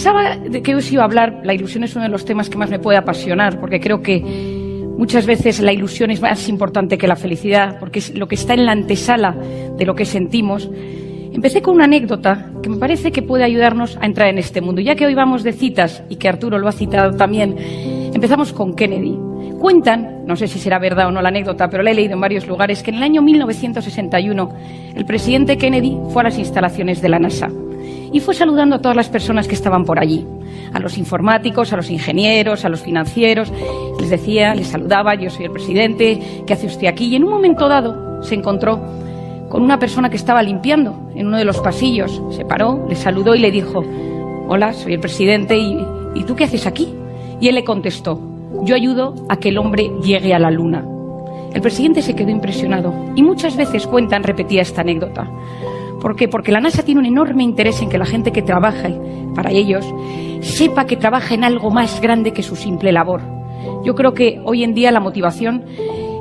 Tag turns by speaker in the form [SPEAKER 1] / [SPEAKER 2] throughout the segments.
[SPEAKER 1] Pensaba de que hoy os iba a hablar. La ilusión es uno de los temas que más me puede apasionar, porque creo que muchas veces la ilusión es más importante que la felicidad, porque es lo que está en la antesala de lo que sentimos. Empecé con una anécdota que me parece que puede ayudarnos a entrar en este mundo. Ya que hoy vamos de citas, y que Arturo lo ha citado también, empezamos con Kennedy. Cuentan, no sé si será verdad o no la anécdota, pero la he leído en varios lugares, que en el año 1961 el presidente Kennedy fue a las instalaciones de la NASA y fue saludando a todas las personas que estaban por allí, a los informáticos, a los ingenieros, a los financieros. Les decía, les saludaba: yo soy el presidente, ¿qué hace usted aquí? Y en un momento dado se encontró con una persona que estaba limpiando en uno de los pasillos. Se paró, le saludó y le dijo: hola, soy el presidente, ¿y tú qué haces aquí? Y él le contestó: yo ayudo a que el hombre llegue a la luna. El presidente se quedó impresionado y muchas veces cuentan, repetía esta anécdota. ¿Por qué? Porque la NASA tiene un enorme interés en que la gente que trabaja para ellos sepa que trabaja en algo más grande que su simple labor. Yo creo que hoy en día la motivación,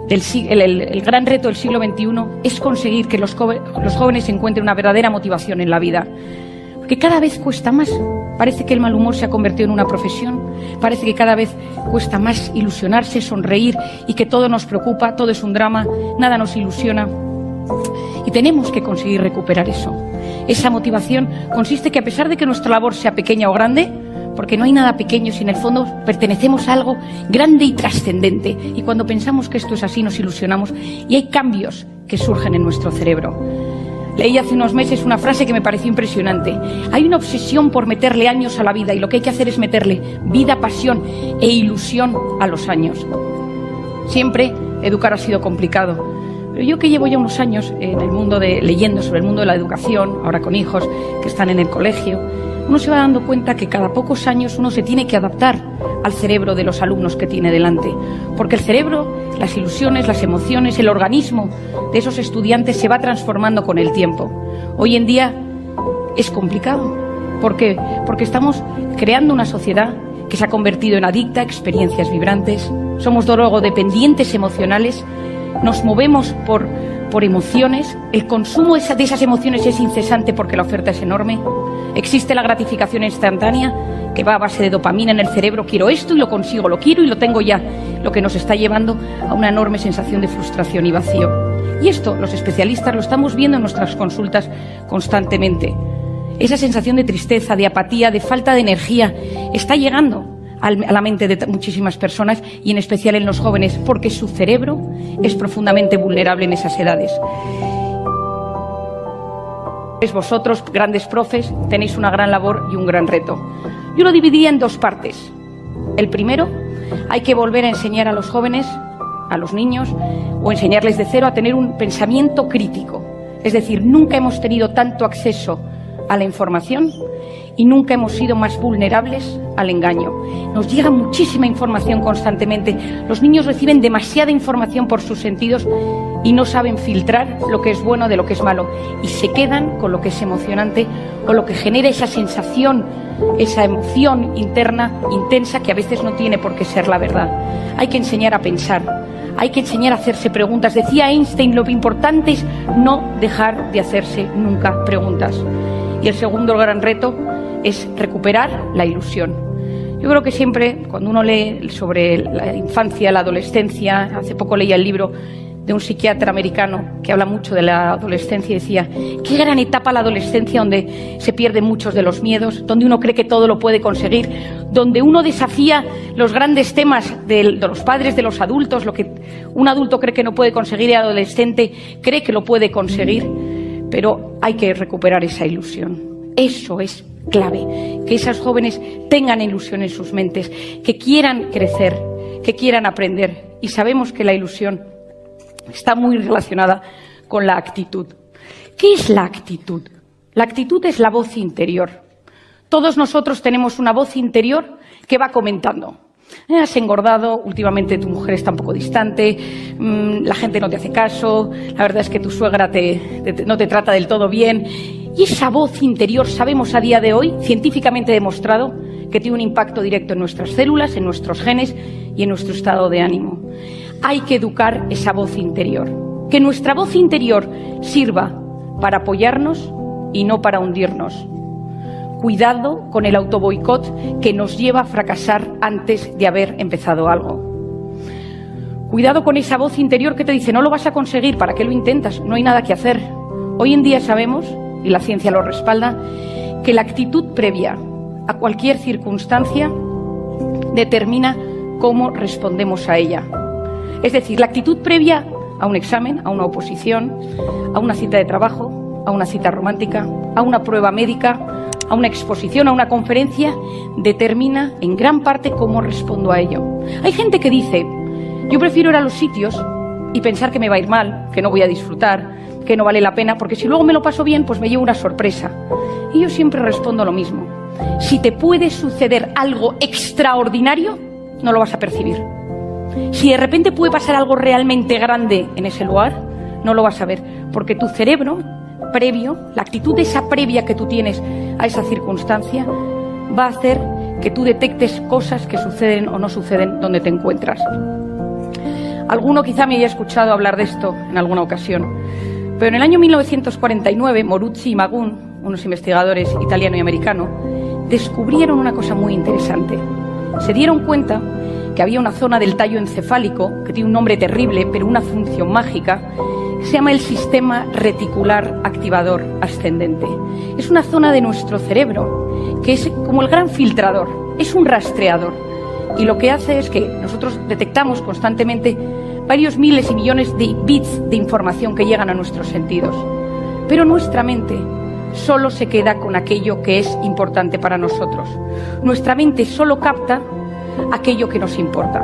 [SPEAKER 1] el gran reto del siglo XXI es conseguir que los jóvenes encuentren una verdadera motivación en la vida. Porque cada vez cuesta más. Parece que el mal humor se ha convertido en una profesión. Parece que cada vez cuesta más ilusionarse, sonreír, y que todo nos preocupa, todo es un drama, nada nos ilusiona. Y tenemos que conseguir recuperar eso. Esa motivación consiste que, a pesar de que nuestra labor sea pequeña o grande, porque no hay nada pequeño si en el fondo pertenecemos a algo grande y trascendente, y cuando pensamos que esto es así nos ilusionamos y hay cambios que surgen en nuestro cerebro. Leí hace unos meses una frase que me pareció impresionante. Hay una obsesión por meterle años a la vida, y lo que hay que hacer es meterle vida, pasión e ilusión a los años. Siempre educar ha sido complicado. Pero yo, que llevo ya unos años en el mundo leyendo sobre el mundo de la educación, ahora con hijos que están en el colegio, uno se va dando cuenta que cada pocos años uno se tiene que adaptar al cerebro de los alumnos que tiene delante. Porque el cerebro, las ilusiones, las emociones, el organismo de esos estudiantes se va transformando con el tiempo. Hoy en día es complicado. ¿Por qué? Porque estamos creando una sociedad que se ha convertido en adicta a experiencias vibrantes. Somos drogodependientes emocionales. Nos movemos por emociones. El consumo de esas emociones es incesante porque la oferta es enorme. Existe la gratificación instantánea, que va a base de dopamina en el cerebro. Quiero esto y lo consigo, lo quiero y lo tengo ya, lo que nos está llevando a una enorme sensación de frustración y vacío. Y esto los especialistas lo estamos viendo en nuestras consultas constantemente. Esa sensación de tristeza, de apatía, de falta de energía está llegando a la mente de muchísimas personas, y en especial en los jóvenes, porque su cerebro es profundamente vulnerable en esas edades. Vosotros, grandes profes, tenéis una gran labor y un gran reto. Yo lo dividía en dos partes. El primero, hay que volver a enseñar a los jóvenes, a los niños, o enseñarles de cero a tener un pensamiento crítico. Es decir, nunca hemos tenido tanto acceso a la información y nunca hemos sido más vulnerables al engaño. Nos llega muchísima información constantemente. Los niños reciben demasiada información por sus sentidos y no saben filtrar lo que es bueno de lo que es malo, y se quedan con lo que es emocionante, con lo que genera esa sensación, esa emoción interna intensa que a veces no tiene por qué ser la verdad. Hay que enseñar a pensar, hay que enseñar a hacerse preguntas. Decía Einstein, lo importante es no dejar de hacerse nunca preguntas. Y el segundo gran reto es recuperar la ilusión. Yo creo que siempre, cuando uno lee sobre la infancia, la adolescencia, hace poco leía el libro de un psiquiatra americano que habla mucho de la adolescencia, y decía: qué gran etapa la adolescencia, donde se pierden muchos de los miedos, donde uno cree que todo lo puede conseguir, donde uno desafía los grandes temas de los padres, de los adultos. Lo que un adulto cree que no puede conseguir, el adolescente cree que lo puede conseguir. Pero hay que recuperar esa ilusión. Eso es clave, que esos jóvenes tengan ilusión en sus mentes, que quieran crecer, que quieran aprender. Y sabemos que la ilusión está muy relacionada con la actitud. ¿Qué es la actitud? La actitud es la voz interior. Todos nosotros tenemos una voz interior que va comentando: has engordado, últimamente tu mujer está un poco distante, la gente no te hace caso, la verdad es que tu suegra no te trata del todo bien. Y esa voz interior, sabemos a día de hoy, científicamente demostrado, que tiene un impacto directo en nuestras células, en nuestros genes y en nuestro estado de ánimo. Hay que educar esa voz interior. Que nuestra voz interior sirva para apoyarnos y no para hundirnos. Cuidado con el autoboicot que nos lleva a fracasar antes de haber empezado algo. Cuidado con esa voz interior que te dice no lo vas a conseguir, ¿para qué lo intentas? No hay nada que hacer. Hoy en día sabemos, y la ciencia lo respalda, que la actitud previa a cualquier circunstancia determina cómo respondemos a ella. Es decir, la actitud previa a un examen, a una oposición, a una cita de trabajo, a una cita romántica, a una prueba médica, a una exposición, a una conferencia, determina en gran parte cómo respondo a ello. Hay gente que dice, yo prefiero ir a los sitios y pensar que me va a ir mal, que no voy a disfrutar, que no vale la pena, porque si luego me lo paso bien, pues me llevo una sorpresa. Y yo siempre respondo lo mismo. Si te puede suceder algo extraordinario, no lo vas a percibir. Si de repente puede pasar algo realmente grande en ese lugar, no lo vas a ver, porque tu cerebro previo, la actitud esa previa que tú tienes a esa circunstancia, va a hacer que tú detectes cosas que suceden o no suceden donde te encuentras. Alguno quizá me haya escuchado hablar de esto en alguna ocasión, pero en el año 1949 Moruzzi y Magun, unos investigadores italiano y americano, descubrieron una cosa muy interesante. Se dieron cuenta que había una zona del tallo encefálico, que tiene un nombre terrible, pero una función mágica, que se llama el sistema reticular activador ascendente. Es una zona de nuestro cerebro que es como el gran filtrador, es un rastreador. Y lo que hace es que nosotros detectamos constantemente varios miles y millones de bits de información que llegan a nuestros sentidos. Pero nuestra mente solo se queda con aquello que es importante para nosotros. Nuestra mente solo capta aquello que nos importa.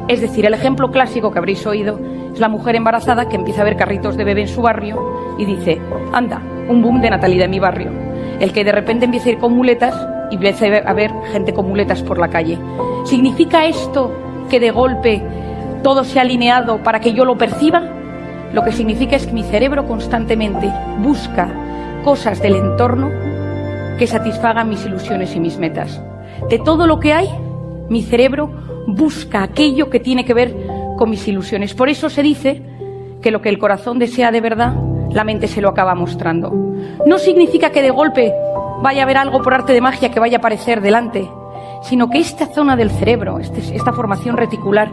[SPEAKER 1] Es decir, el ejemplo clásico que habréis oído es la mujer embarazada que empieza a ver carritos de bebé en su barrio y dice, anda, un boom de natalidad en mi barrio. El que de repente empieza a ir con muletas y empieza a ver gente con muletas por la calle. ¿Significa esto que de golpe todo se ha alineado para que yo lo perciba? Lo que significa es que mi cerebro constantemente busca cosas del entorno que satisfagan mis ilusiones y mis metas. De todo lo que hay, mi cerebro busca aquello que tiene que ver con mis ilusiones. Por eso se dice que lo que el corazón desea de verdad, la mente se lo acaba mostrando. No significa que de golpe vaya a haber algo por arte de magia que vaya a aparecer delante, sino que esta zona del cerebro, esta formación reticular,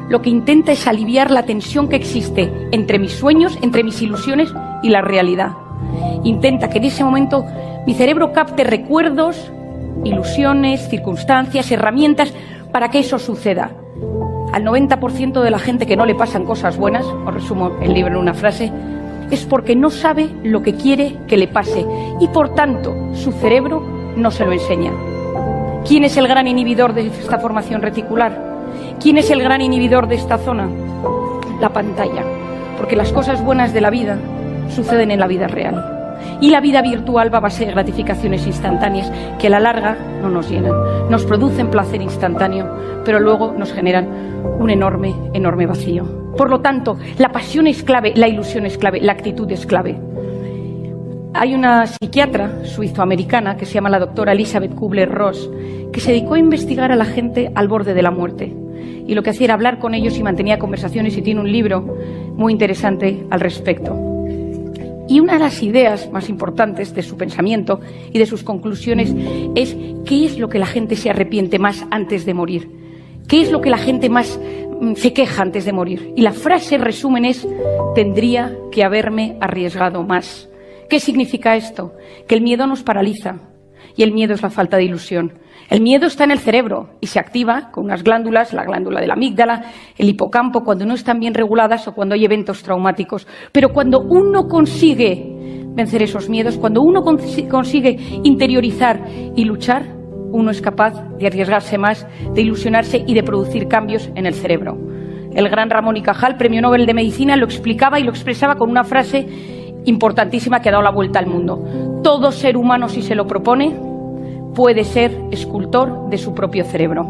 [SPEAKER 1] lo que intenta es aliviar la tensión que existe entre mis sueños, entre mis ilusiones y la realidad. Intenta que en ese momento mi cerebro capte recuerdos, ilusiones, circunstancias, herramientas para que eso suceda. Al 90% de la gente que no le pasan cosas buenas, os resumo el libro en una frase, es porque no sabe lo que quiere que le pase y por tanto su cerebro no se lo enseña. ¿Quién es el gran inhibidor de esta formación reticular? ¿Quién es el gran inhibidor de esta zona? La pantalla, porque las cosas buenas de la vida suceden en la vida real. Y la vida virtual va a base de gratificaciones instantáneas que a la larga no nos llenan. Nos producen placer instantáneo, pero luego nos generan un enorme, enorme vacío. Por lo tanto, la pasión es clave, la ilusión es clave, la actitud es clave. Hay una psiquiatra suizoamericana que se llama la doctora Elizabeth Kubler-Ross, que se dedicó a investigar a la gente al borde de la muerte. Y lo que hacía era hablar con ellos y mantenía conversaciones y tiene un libro muy interesante al respecto. Y una de las ideas más importantes de su pensamiento y de sus conclusiones es qué es lo que la gente se arrepiente más antes de morir. ¿Qué es lo que la gente más se queja antes de morir? Y la frase en resumen es, tendría que haberme arriesgado más. ¿Qué significa esto? Que el miedo nos paraliza y el miedo es la falta de ilusión. El miedo está en el cerebro y se activa con unas glándulas, la glándula de la amígdala, el hipocampo, cuando no están bien reguladas o cuando hay eventos traumáticos. Pero cuando uno consigue vencer esos miedos, cuando uno consigue interiorizar y luchar, uno es capaz de arriesgarse más, de ilusionarse y de producir cambios en el cerebro. El gran Ramón y Cajal, premio Nobel de Medicina, lo explicaba y lo expresaba con una frase importantísima que ha dado la vuelta al mundo. Todo ser humano, si se lo propone, puede ser escultor de su propio cerebro.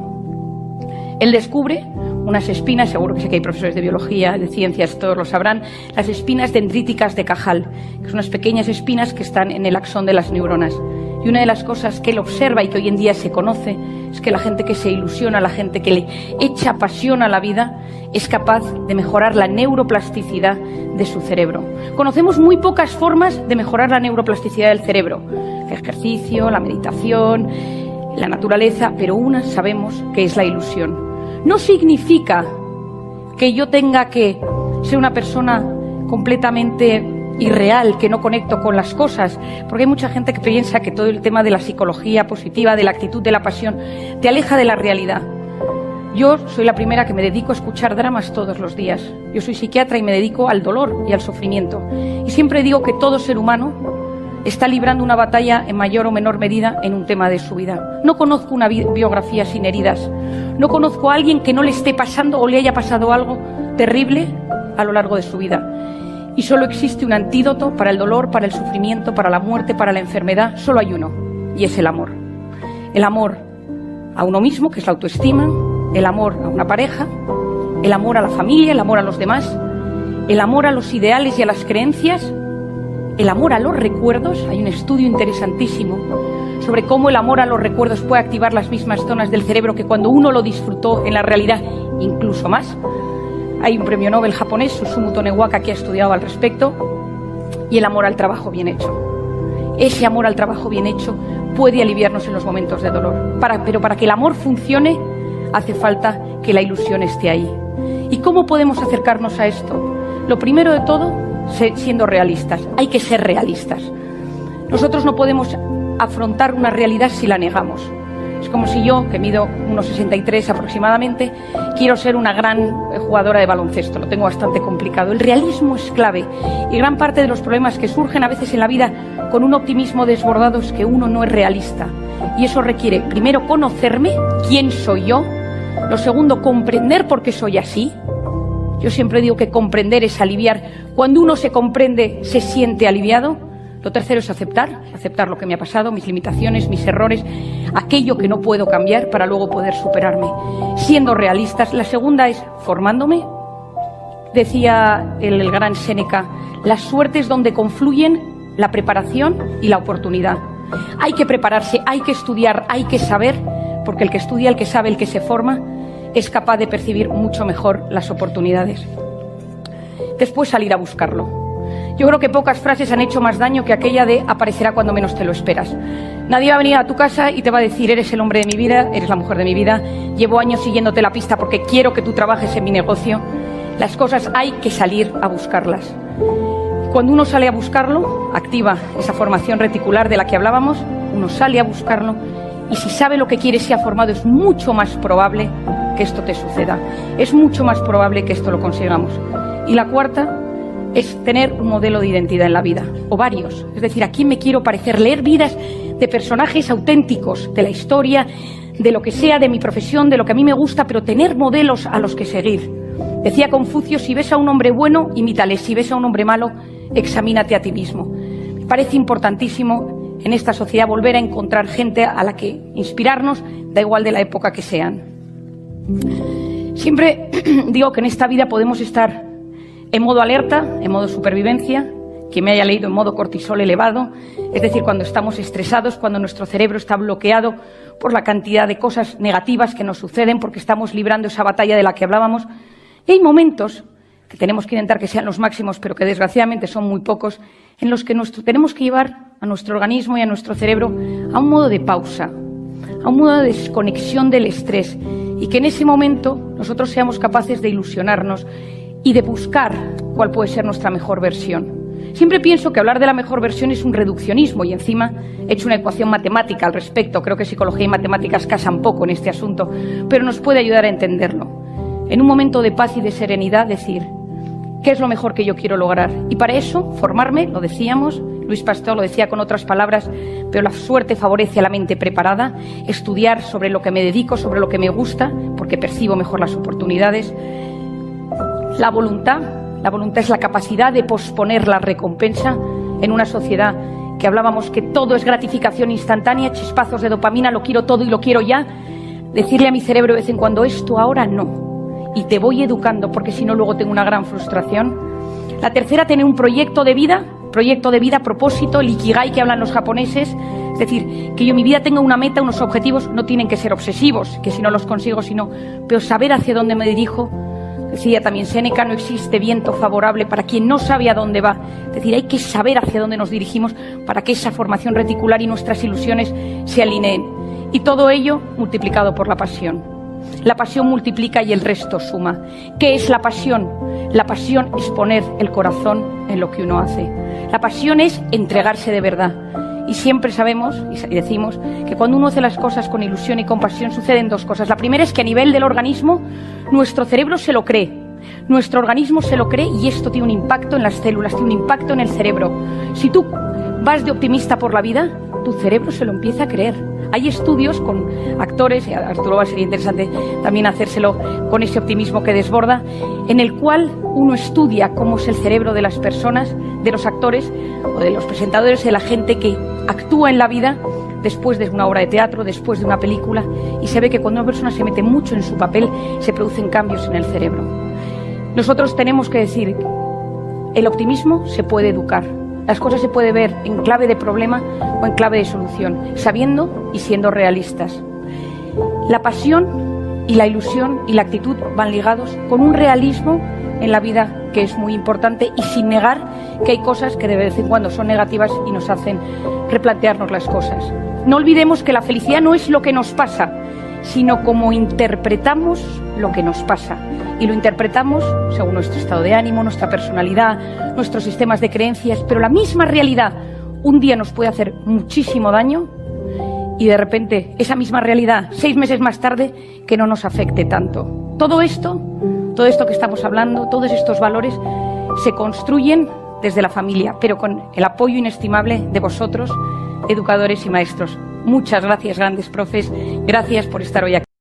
[SPEAKER 1] Él descubre unas espinas, seguro que sé que hay profesores de biología, de ciencias, todos lo sabrán, las espinas dendríticas de Cajal, que son unas pequeñas espinas que están en el axón de las neuronas. Y una de las cosas que él observa y que hoy en día se conoce es que la gente que se ilusiona, la gente que le echa pasión a la vida, es capaz de mejorar la neuroplasticidad de su cerebro. Conocemos muy pocas formas de mejorar la neuroplasticidad del cerebro. El ejercicio, la meditación, la naturaleza, pero una sabemos que es la ilusión. No significa que yo tenga que ser una persona completamente irreal, que no conecto con las cosas, porque hay mucha gente que piensa que todo el tema de la psicología positiva, de la actitud, de la pasión, te aleja de la realidad. Yo soy la primera que me dedico a escuchar dramas todos los días. Yo soy psiquiatra y me dedico al dolor y al sufrimiento. Y siempre digo que todo ser humano está librando una batalla en mayor o menor medida en un tema de su vida. No conozco una biografía sin heridas. No conozco a alguien que no le esté pasando o le haya pasado algo terrible a lo largo de su vida. Y solo existe un antídoto para el dolor, para el sufrimiento, para la muerte, para la enfermedad. Solo hay uno, y es el amor. El amor a uno mismo, que es la autoestima, el amor a una pareja, el amor a la familia, el amor a los demás, el amor a los ideales y a las creencias, el amor a los recuerdos. Hay un estudio interesantísimo sobre cómo el amor a los recuerdos puede activar las mismas zonas del cerebro que cuando uno lo disfrutó en la realidad, incluso más. Hay un premio Nobel japonés, Susumu Tonewaka, que ha estudiado al respecto, y el amor al trabajo bien hecho. Ese amor al trabajo bien hecho puede aliviarnos en los momentos de dolor. Pero para que el amor funcione, hace falta que la ilusión esté ahí. ¿Y cómo podemos acercarnos a esto? Lo primero de todo, siendo realistas. Hay que ser realistas. Nosotros no podemos afrontar una realidad si la negamos. Es como si yo, que mido unos 63 aproximadamente, quiero ser una gran jugadora de baloncesto. Lo tengo bastante complicado. El realismo es clave. Y gran parte de los problemas que surgen a veces en la vida con un optimismo desbordado es que uno no es realista. Y eso requiere, primero, conocerme, quién soy yo. Lo segundo, comprender por qué soy así. Yo siempre digo que comprender es aliviar. Cuando uno se comprende, se siente aliviado. Lo tercero es aceptar lo que me ha pasado, mis limitaciones, mis errores, aquello que no puedo cambiar para luego poder superarme. Siendo realistas. La segunda es formándome. Decía el gran Séneca, la suerte es donde confluyen la preparación y la oportunidad. Hay que prepararse, hay que estudiar, hay que saber, porque el que estudia, el que sabe, el que se forma, es capaz de percibir mucho mejor las oportunidades. Después salir a buscarlo. Yo creo que pocas frases han hecho más daño que aquella de aparecerá cuando menos te lo esperas. Nadie va a venir a tu casa y te va a decir eres el hombre de mi vida, eres la mujer de mi vida, llevo años siguiéndote la pista porque quiero que tú trabajes en mi negocio. Las cosas hay que salir a buscarlas. Cuando uno sale a buscarlo, activa esa formación reticular de la que hablábamos, uno sale a buscarlo y si sabe lo que quiere, se ha formado, es mucho más probable que esto te suceda. Es mucho más probable que esto lo consigamos. Y la cuarta es tener un modelo de identidad en la vida, o varios. Es decir, ¿a quién me quiero parecer? Leer vidas de personajes auténticos, de la historia, de lo que sea, de mi profesión, de lo que a mí me gusta, pero tener modelos a los que seguir. Decía Confucio, si ves a un hombre bueno, imítale. Si ves a un hombre malo, examínate a ti mismo. Me parece importantísimo en esta sociedad volver a encontrar gente a la que inspirarnos, da igual de la época que sean. Siempre digo que en esta vida podemos estar en modo alerta, en modo supervivencia, que me haya leído en modo cortisol elevado, es decir, cuando estamos estresados, cuando nuestro cerebro está bloqueado por la cantidad de cosas negativas que nos suceden, porque estamos librando esa batalla de la que hablábamos. Y hay momentos que tenemos que intentar que sean los máximos, pero que desgraciadamente son muy pocos, en los que tenemos que llevar a nuestro organismo y a nuestro cerebro a un modo de pausa, a un modo de desconexión del estrés, y que en ese momento nosotros seamos capaces de ilusionarnos y de buscar cuál puede ser nuestra mejor versión. Siempre pienso que hablar de la mejor versión es un reduccionismo y encima he hecho una ecuación matemática al respecto. Creo que psicología y matemáticas casan poco en este asunto, pero nos puede ayudar a entenderlo. En un momento de paz y de serenidad decir, ¿qué es lo mejor que yo quiero lograr? Y para eso, formarme, lo decíamos, Luis Pasteur lo decía con otras palabras, pero la suerte favorece a la mente preparada, estudiar sobre lo que me dedico, sobre lo que me gusta, porque percibo mejor las oportunidades. La voluntad es la capacidad de posponer la recompensa en una sociedad que hablábamos que todo es gratificación instantánea, chispazos de dopamina, lo quiero todo y lo quiero ya. Decirle a mi cerebro de vez en cuando, esto ahora no. Y te voy educando porque si no luego tengo una gran frustración. La tercera, tener un proyecto de vida, propósito, el ikigai que hablan los japoneses, Es decir, que yo en mi vida tenga una meta, unos objetivos, no tienen que ser obsesivos, que si no los consigo, pero saber hacia dónde me dirijo. Decía también Séneca, no existe viento favorable para quien no sabe a dónde va. Es decir, hay que saber hacia dónde nos dirigimos para que esa formación reticular y nuestras ilusiones se alineen. Y todo ello multiplicado por la pasión. La pasión multiplica y el resto suma. ¿Qué es la pasión? La pasión es poner el corazón en lo que uno hace. La pasión es entregarse de verdad. Y siempre sabemos y decimos que cuando uno hace las cosas con ilusión y con pasión suceden dos cosas. La primera es que a nivel del organismo nuestro cerebro se lo cree. Nuestro organismo se lo cree y esto tiene un impacto en las células, tiene un impacto en el cerebro. Si tú vas de optimista por la vida, tu cerebro se lo empieza a creer. Hay estudios con actores, y a Arturo sería interesante también hacérselo con ese optimismo que desborda, en el cual uno estudia cómo es el cerebro de las personas, de los actores o de los presentadores, de la gente que actúa en la vida después de una obra de teatro, después de una película, y se ve que cuando una persona se mete mucho en su papel, se producen cambios en el cerebro. Nosotros tenemos que decir, el optimismo se puede educar. Las cosas se puede ver en clave de problema o en clave de solución, sabiendo y siendo realistas. La pasión y la ilusión y la actitud van ligados con un realismo en la vida que es muy importante y sin negar que hay cosas que de vez en cuando son negativas y nos hacen replantearnos las cosas. No olvidemos que la felicidad no es lo que nos pasa, sino cómo interpretamos lo que nos pasa. Y lo interpretamos según nuestro estado de ánimo, nuestra personalidad, nuestros sistemas de creencias, pero la misma realidad un día nos puede hacer muchísimo daño y de repente esa misma realidad 6 meses más tarde que no nos afecte tanto. Todo esto que estamos hablando, todos estos valores se construyen desde la familia, pero con el apoyo inestimable de vosotros, educadores y maestros. Muchas gracias, grandes profes, gracias por estar hoy aquí.